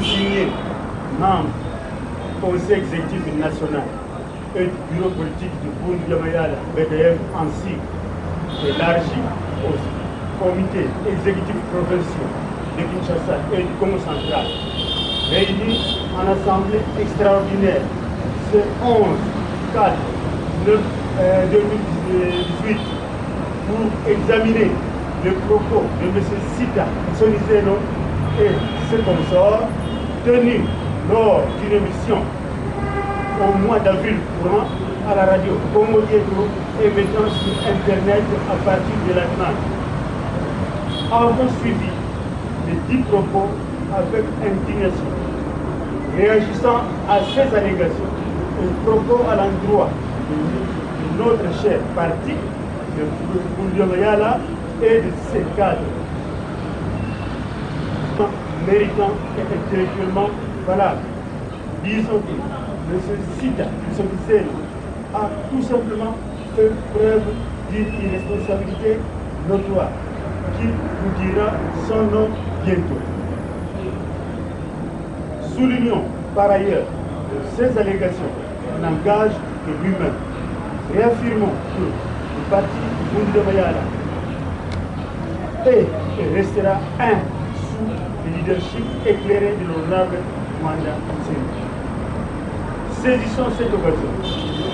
signé membre du Conseil exécutif national et du bureau politique de Boundia Mayala, BDM, ainsi élargi au comité exécutif provincial de Kinshasa et du Congo central, réunis en assemblée extraordinaire ce 11 4 9 2018 pour examiner le propos de M. Sita Sonizeno et ses consorts tenus lors d'une émission au mois d'avril courant à la radio Congo Diéto et mettant sur Internet à partir de la demande. Avons suivi les 10 propos avec indignation, réagissant à ces allégations et propos à l'endroit de notre cher parti, de Boundia Mayala et de ses cadres, méritants et intellectuellement valables. Disons que M. Sita Sonizeno a tout simplement fait preuve d'une irresponsabilité notoire qui vous dira son nom bientôt. Soulignons par ailleurs que ces allégations n'engagent que lui-même. Réaffirmons que le parti Boundia Mayala est et restera un sous le leadership éclairé de l'honorable Mwanda Nsemi. Saisissons cette occasion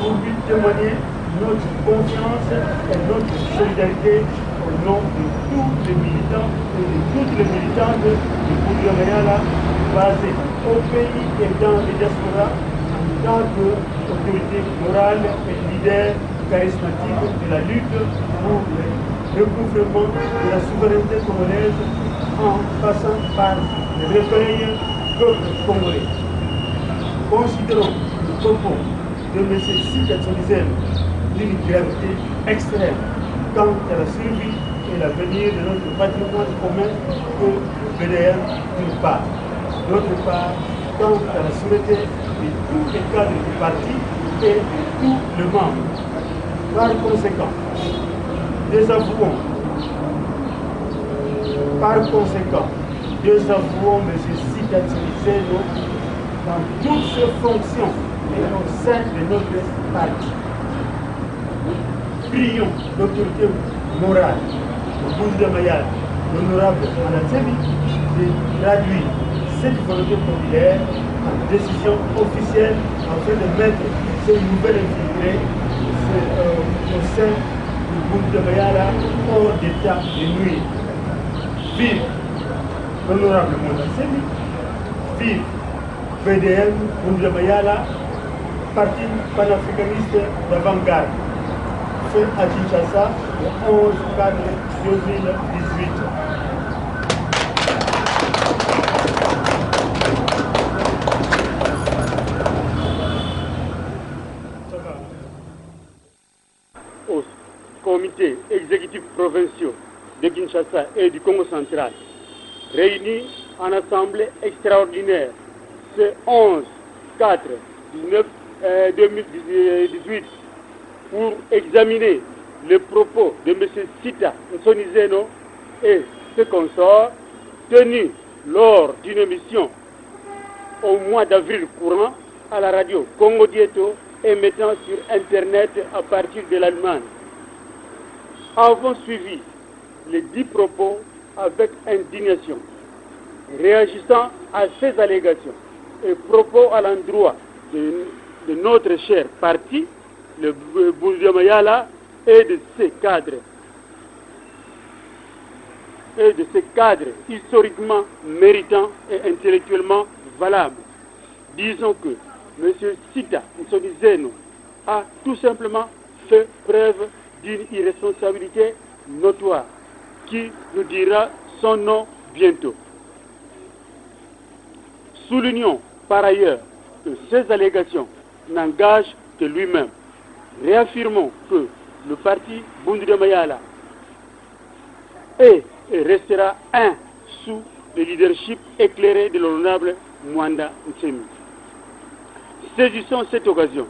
pour lui témoigner notre confiance et notre solidarité au nom de tous les militants et de toutes les militantes de Boundia Mayala basés au pays et dans les diasporas en tant qu'autorité morale et leader charismatique de la lutte pour le recouvrement de la souveraineté congolaise en passant par le réveil peuple congolais. Considérons le propos de M. Sita Sonizeno d'une gravité extrême quant à la survie et l'avenir de notre patrimoine commun que BDM d'une part. D'autre part, quant à la sûreté de tous les cadres du parti et de tous les membres. Par conséquent, désavouons M. Sita Sonizeno dans toutes ses fonctions et au sein de notre parti. Prions l'autorité morale de Boundia Mayala, l'honorable Mwanda Nsemi, de traduire cette volonté populaire en décision officielle afin de mettre ces nouvelles infiltrées au sein du Boundia Mayala hors d'état de nuire. Vive l'honorable Mwanda Nsemi, vive BDM Boundia Mayala, parti panafricaniste d'avant-garde, fait à Kinshasa le 11 4 2018. Au comité exécutif provincial de Kinshasa et du Congo central, réunis en assemblée extraordinaire ce 11 4 2018 pour examiner les propos de M. Sita Sonizeno et ses consorts tenus lors d'une émission au mois d'avril courant à la radio Congo Diéto et mettant sur Internet à partir de l'Allemagne. Avons suivi les 10 propos avec indignation, réagissant à ces allégations et propos à l'endroit de notre cher parti, le Boundia Mayala, et de ses cadres historiquement méritants et intellectuellement valables. Disons que M. Sita Sonizeno a tout simplement fait preuve d'une irresponsabilité notoire qui nous dira son nom bientôt. Soulignons par ailleurs que ces allégations n'engagent que lui-même. Réaffirmons que le parti Boundia Mayala est et restera un sous le leadership éclairé de l'honorable Mwanda Nsemi. Saisissons cette occasion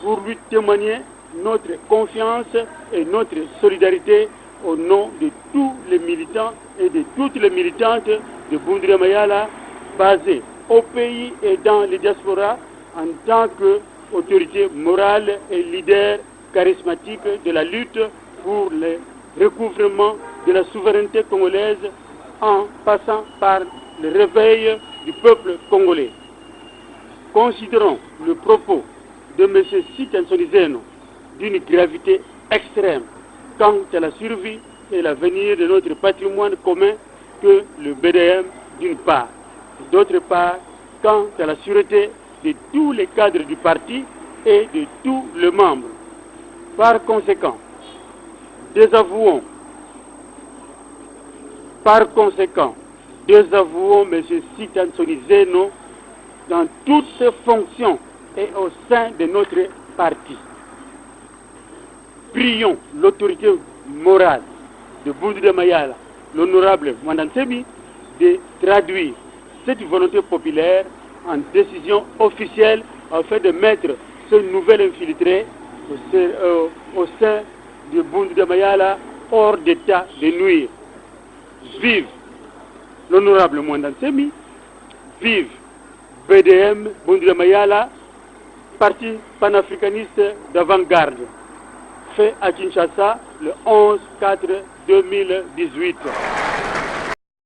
pour lui témoigner notre confiance et notre solidarité au nom de tous les militants et de toutes les militantes de Boundia Mayala basés au pays et dans les diasporas en tant qu'autorité morale et leader charismatique de la lutte pour le recouvrement de la souveraineté congolaise en passant par le réveil du peuple congolais. Considérons le propos de M. Sita Ntsonizeno d'une gravité extrême quant à la survie et l'avenir de notre patrimoine commun que le BDM d'une part, d'autre part, quant à la sûreté de tous les cadres du parti et de tous les membres. Par conséquent, désavouons M. Sita Ntsonizeno dans toutes ses fonctions et au sein de notre parti. Prions l'autorité morale de Bundu de Mayala, l'honorable Mwandansemi, de traduire cette volonté populaire en décision officielle afin de mettre ce nouvel infiltré au sein de Bundu de Mayala hors d'état de nuire. Vive l'honorable Mwandansemi, vive BDM Bundu de Mayala, parti panafricaniste d'avant-garde, fait à Kinshasa le 11/4/2018.